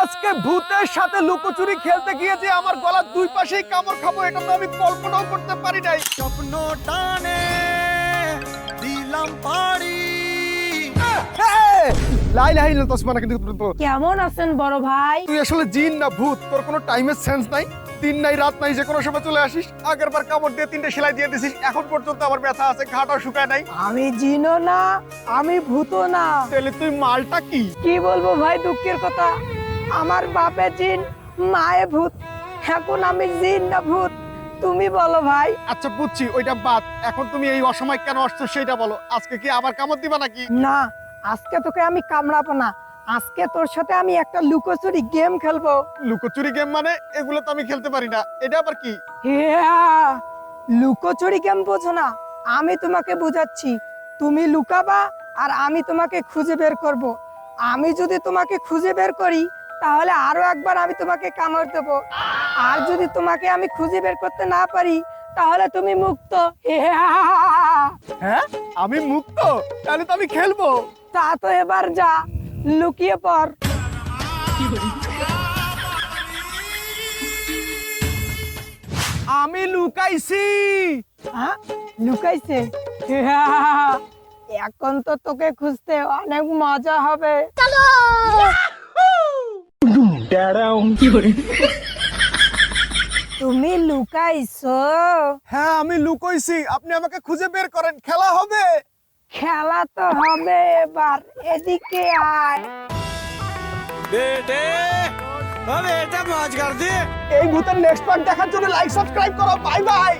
আজকে ভূতের সাথে লুকোচুরি খেলতে গিয়ে যে আমার গলার দুই পাশেই কামড় খাবো এটা তো আমি কল্পনাও করতে পারি নাই। স্বপ্ন টানে দিলাম পাড়ি। লাই লাই তসমানা কিন্তু কেমন আছেন বড় ভাই? তুই আসলে জিন না ভূত? তোর কোনো টাইমের সেন্স নাই, দিন নাই রাত নাই, যে কোনো সময় চলে আসিস। আগের বার কামড় দিয়ে 3টে সেলাই দিয়ে দিছিস, এখন পর্যন্ত আমার ব্যথা আছে, ঘাটাও শুকায় নাই। আমি জিনও না, আমি ভূতও না। তাহলে তুই মালটা কি? কি বলবো ভাই, দুঃখের কথা। আমার বাপে জিন, মায়ে ভূত। এখন আমি জিন না ভূত, তুমি বলো ভাই। আচ্ছা বুঝছি, ওইটা বাদ। এখন তুমি এই অসময় কেন আসছো সেটা বলো। আজকে কি আবার কামড় দিবা নাকি? না, আজকে তোকে আমি কামড়াবো না। আজকে তোর সাথে আমি একটা লুকোচুরি গেম খেলবো। লুকোচুরি গেম মানে? এগুলো তো আমি খেলতে পারি না, এটা আবার কি? লুকোচুরি গেম বোঝো না? আমি তোমাকে বুঝাচ্ছি। তুমি লুকাবা আর আমি তোমাকে খুঁজে বের করব। আমি যদি তোমাকে খুঁজে বের করি তাহলে আরো একবার আমি তোমাকে কামড় দেব। আর যদি তোমাকে আমি খুঁজে বের করতে না পারি তাহলে তুমি মুক্ত। হ্যাঁ, আমি মুক্ত? তাহলে তো আমি খেলবো। তা তো এবার যা, লুকিয়ে পড়। আমি লুকাইছি। হ্যাঁ, লুকাইছে? এখন তো তোকে খুঁজতে অনেক মজা হবে। তুমি লুকাইছো? হ্যাঁ, আমি লুকাইছি। আপনি আমাকে খুঁজে বের করেন, খেলা হবে। খেলা তো হবে এবার, এদিকে আয়। বেটে বেটা মজ কর দে। এই ভূতের নেক্সট পার্ট দেখার জন্য লাইক সাবস্ক্রাইব করো। Bye bye.